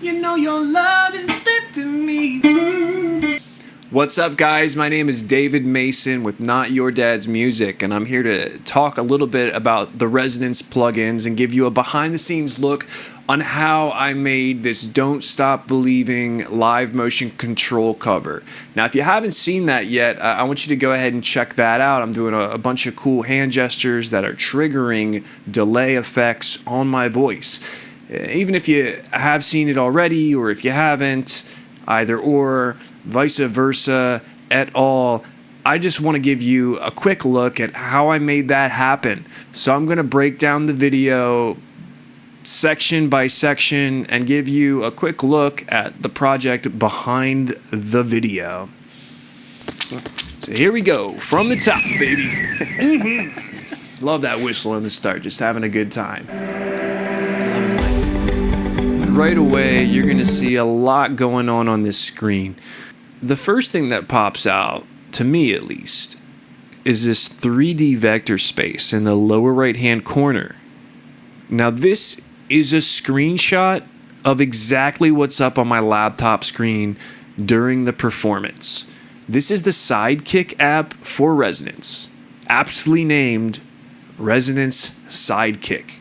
You know your love is lifting me. What's up, guys? My name is David Mason with Not Your Dad's Music, and I'm here to talk a little bit about the Resonance plugins and give you a behind-the-scenes look on how I made this Don't Stop Believin live motion control cover. Now, if you haven't seen that yet, I want you to go ahead and check that out. I'm doing a bunch of cool hand gestures that are triggering delay effects on my voice. Even if you have seen it already, or if you haven't, either or, vice versa, et al., I just want to give you a quick look at how I made that happen. So I'm going to break down the video section by section and give you a quick look at the project behind the video. So here we go, from the top, baby. Love that whistle in the start, just having a good time. Right away, you're going to see a lot going on this screen. The first thing that pops out, to me at least, is this 3D vector space in the lower right-hand corner. Now, this is a screenshot of exactly what's up on my laptop screen during the performance. This is the Sidekick app for Resonance, aptly named Resonance Sidekick.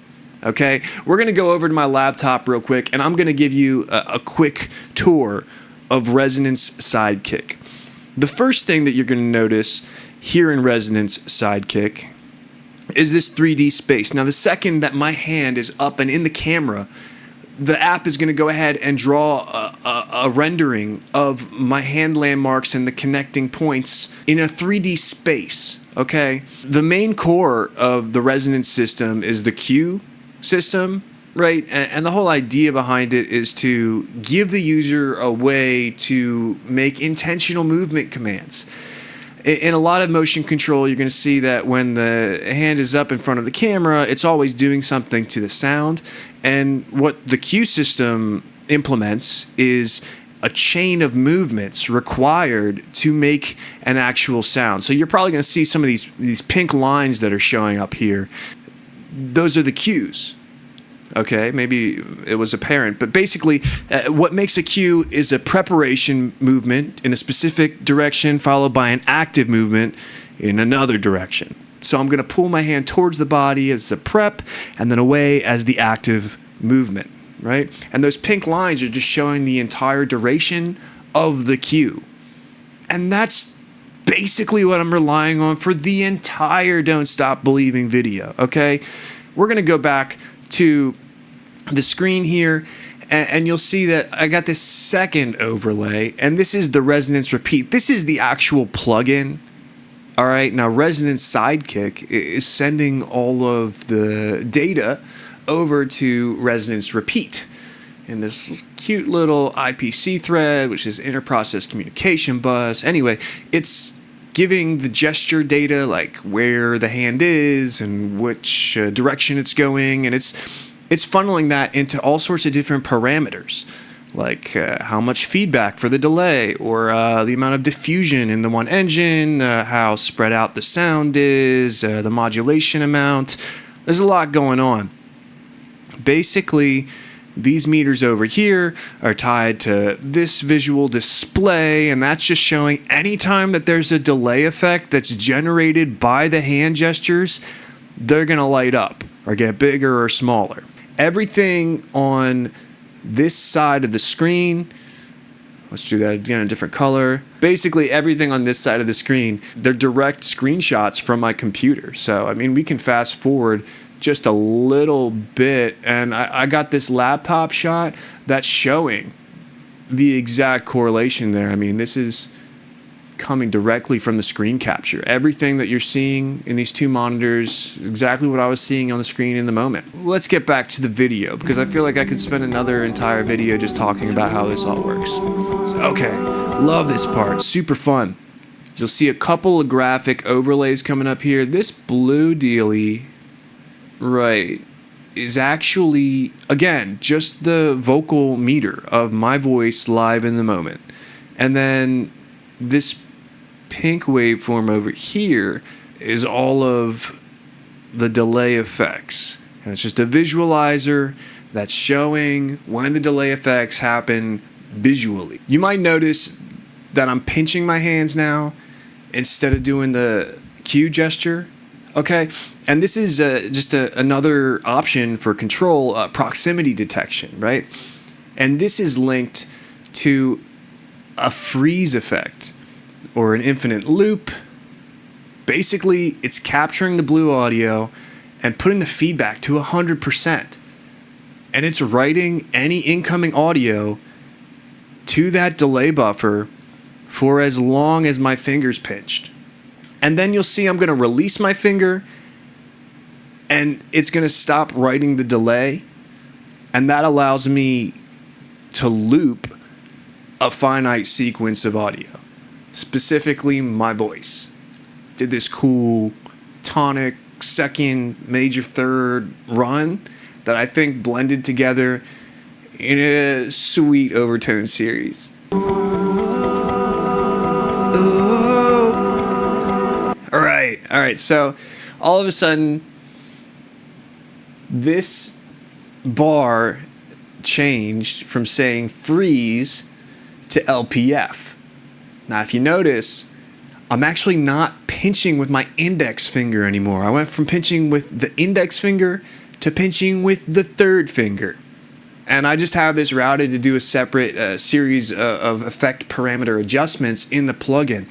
Okay, we're going to go over to my laptop real quick, and I'm going to give you a quick tour of Resonance Sidekick. The first thing that you're going to notice here in Resonance Sidekick is this 3D space. Now, the second that my hand is up and in the camera, the app is going to go ahead and draw a rendering of my hand landmarks and the connecting points in a 3D space. Okay, the main core of the Resonance system is the cue system, right? And the whole idea behind it is to give the user a way to make intentional movement commands. In a lot of motion control, you're going to see that when the hand is up in front of the camera, it's always doing something to the sound. And what the cue system implements is a chain of movements required to make an actual sound. So you're probably going to see some of these pink lines that are showing up here. Those are the cues. Okay, maybe it was apparent, but basically what makes a cue is a preparation movement in a specific direction followed by an active movement in another direction. So I'm going to pull my hand towards the body as the prep and then away as the active movement, right? And those pink lines are just showing the entire duration of the cue. And that's basically what I'm relying on for the entire Don't Stop Believin video, okay? We're going to go back to the screen here, and you'll see that I got this second overlay, and this is the Resonance Repeat. This is the actual plugin. All right, now Resonance Sidekick is sending all of the data over to Resonance Repeat in this cute little IPC thread, which is Interprocess Communication Bus. Anyway, it's giving the gesture data, like where the hand is and which direction it's going, and it's funneling that into all sorts of different parameters, like how much feedback for the delay, or the amount of diffusion in the one engine, how spread out the sound is, the modulation amount. There's a lot going on. Basically, these meters over here are tied to this visual display, and that's just showing anytime that there's a delay effect that's generated by the hand gestures, they're going to light up or get bigger or smaller. Everything on this side of the screen, let's do that again in a different color. Basically, everything on this side of the screen, they're direct screenshots from my computer. So, I mean, we can fast forward just a little bit, and I got this laptop shot that's showing the exact correlation there. I mean, this is coming directly from the screen capture. Everything that you're seeing in these two monitors is exactly what I was seeing on the screen in the moment. Let's get back to the video, because I feel like I could spend another entire video just talking about how this all works. So, okay, love this part, super fun. You'll see a couple of graphic overlays coming up here. This blue dealie, right, is actually, again, just the vocal meter of my voice live in the moment. And then this pink waveform over here is all of the delay effects. And it's just a visualizer that's showing when the delay effects happen visually. You might notice that I'm pinching my hands now instead of doing the cue gesture. Okay, and this is just another option for control, proximity detection, right? And this is linked to a freeze effect or an infinite loop. Basically, it's capturing the blue audio and putting the feedback to 100%. And it's writing any incoming audio to that delay buffer for as long as my finger's pinched. And then you'll see I'm going to release my finger and it's going to stop writing the delay. And that allows me to loop a finite sequence of audio, specifically my voice. Did this cool tonic second major third run that I think blended together in a sweet overtone series. All right, so all of a sudden this bar changed from saying freeze to LPF. Now if you notice, I'm actually not pinching with my index finger anymore. I went from pinching with the index finger to pinching with the third finger. And I just have this routed to do a separate series of effect parameter adjustments in the plugin.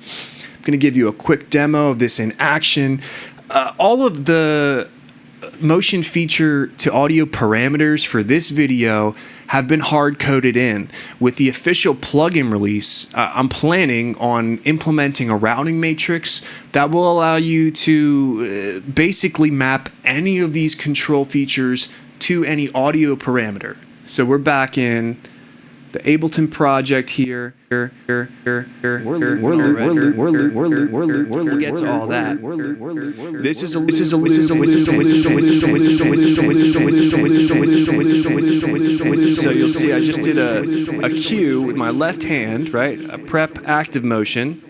I'm going to give you a quick demo of this in action. All of the motion feature to audio parameters for this video have been hard-coded in. With the official plugin release, I'm planning on implementing a routing matrix that will allow you to basically map any of these control features to any audio parameter. So we're back in the Ableton project here. We'll get to all that. This is so you'll see I just did a cue with my left hand, right? A prep active motion,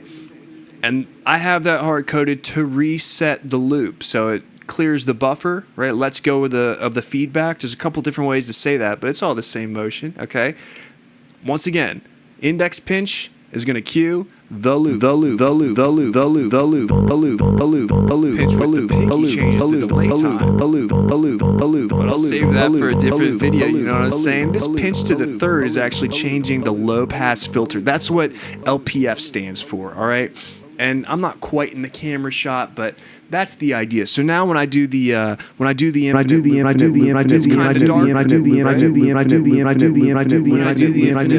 and I have that hard coded to reset the loop, so it clears the buffer, right? Let's go of the feedback. There's a couple different ways to say that, but it's all the same motion. Okay. Once again, index pinch is going to cue the loop, the loop, the loop, the loop, the loop, the loop, the loop, the loop, the loop, pinch with the pinky changes the delay time, the loop, the loop, the loop. But I'll save that for a different video. You know what I'm saying? This pinch to the third is actually changing the low pass filter. That's what LPF stands for. All right. And I'm not quite in the camera shot, but that's the idea. So now when I do the infinite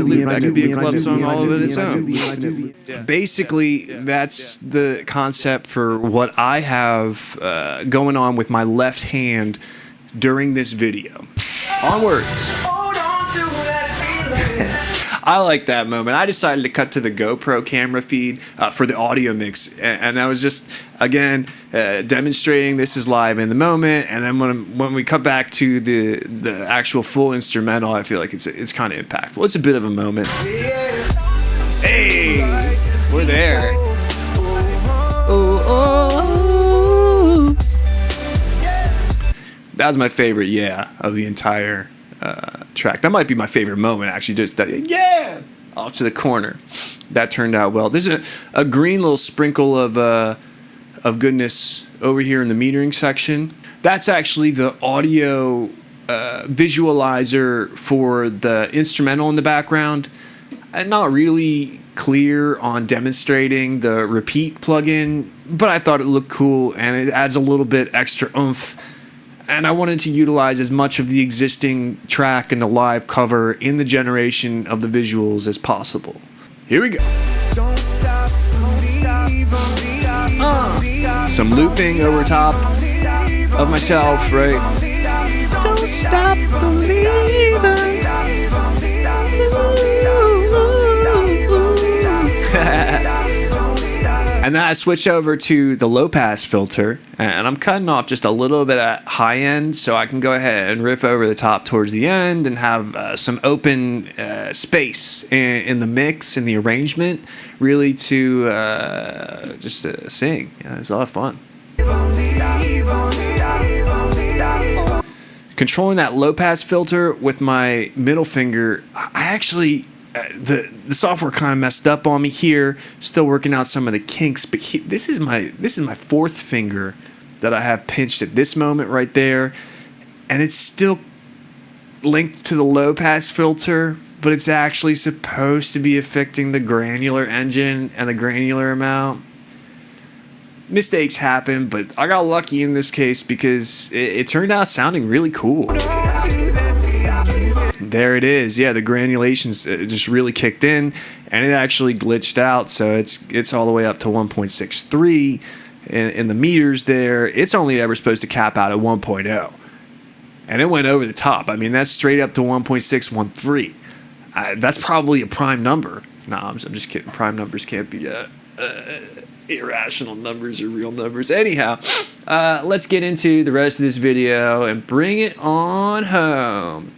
loop, that could be a club song all of its own. Basically, that's the concept for what I have going on with my left hand during this video. Onwards. I like that moment. I decided to cut to the GoPro camera feed for the audio mix, and I was just again demonstrating this is live in the moment. And then when we cut back to the actual full instrumental, I feel like it's kind of impactful. It's a bit of a moment. Hey, we're there. That was my favorite of the entire track. That might be my favorite moment, actually. Just that, off to the corner. That turned out well. There's a green little sprinkle of goodness over here in the metering section. That's actually the audio visualizer for the instrumental in the background. I'm not really clear on demonstrating the repeat plugin, but I thought it looked cool and it adds a little bit extra oomph. And I wanted to utilize as much of the existing track and the live cover in the generation of the visuals as possible. Here we go. Don't stop, some looping over top of myself, right? Don't stop believing. And then I switch over to the low pass filter, and I'm cutting off just a little bit at high end so I can go ahead and riff over the top towards the end and have some open space in the mix and the arrangement, really to just sing. It's a lot of fun. controlling that low pass filter with my middle finger, I actually, the software kind of messed up on me here. Still working out some of the kinks, but this is my fourth finger that I have pinched at this moment right there, and it's still linked to the low pass filter, but it's actually supposed to be affecting the granular engine and the granular amount. Mistakes happen, but I got lucky in this case because it turned out sounding really cool. There it is. Yeah, the granulations just really kicked in, and it actually glitched out, so it's all the way up to 1.63 in the meters there. It's only ever supposed to cap out at 1.0, and it went over the top. I mean, that's straight up to 1.613. That's probably a prime number. No, I'm just kidding. Prime numbers can't be irrational numbers or real numbers. Anyhow, let's get into the rest of this video and bring it on home.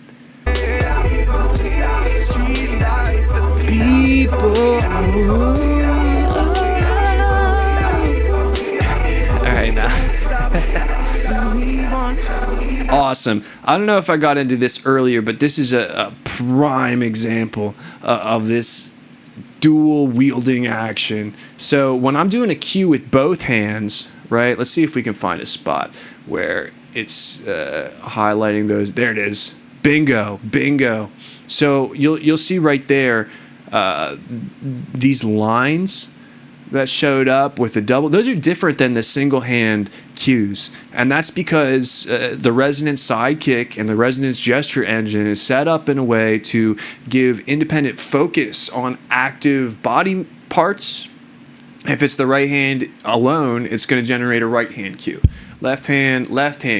People. All right, now. Awesome. I don't know if I got into this earlier, but this is a prime example of this dual wielding action. So when I'm doing a cue with both hands, right? Let's see if we can find a spot where it's highlighting those. There it is. Bingo, bingo. So you'll see right there these lines that showed up with the double. Those are different than the single hand cues, and that's because the resonance sidekick and the resonance gesture engine is set up in a way to give independent focus on active body parts. If it's the right hand alone, it's going to generate a right hand cue, left hand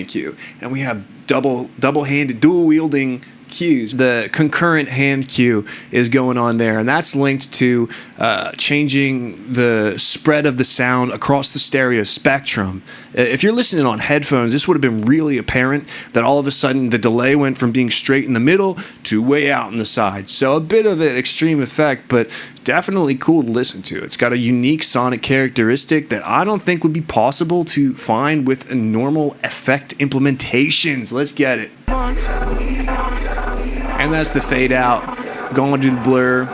cue, and we have double-handed dual wielding cues. The concurrent hand cue is going on there, and that's linked to changing the spread of the sound across the stereo spectrum. If you're listening on headphones, this would have been really apparent that all of a sudden the delay went from being straight in the middle to way out on the side. So a bit of an extreme effect, but definitely cool to listen to. It's got a unique sonic characteristic that I don't think would be possible to find with normal effect implementations. Let's get it. And that's the fade out, going to the blur.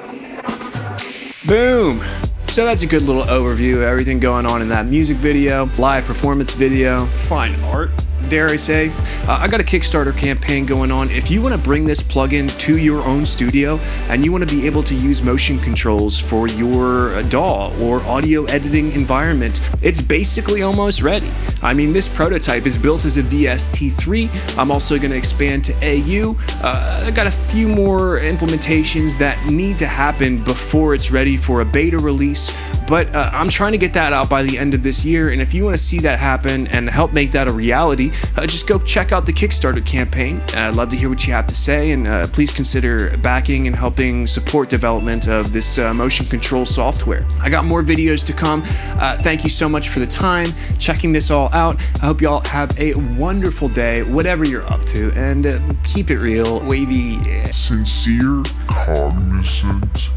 Boom! So that's a good little overview of everything going on in that music video, live performance video, fine art, dare I say. I got a Kickstarter campaign going on. If you want to bring this plugin to your own studio and you want to be able to use motion controls for your DAW or audio editing environment, it's basically almost ready. I mean, this prototype is built as a VST3. I'm also going to expand to AU. I got a few more implementations that need to happen before it's ready for a beta release. But I'm trying to get that out by the end of this year, and if you want to see that happen and help make that a reality, just go check out the Kickstarter campaign. I'd love to hear what you have to say, and please consider backing and helping support development of this motion control software. I got more videos to come. Thank you so much for the time checking this all out. I hope you all have a wonderful day, whatever you're up to, and keep it real, wavy, sincere, cognizant.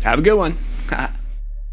Have a good one.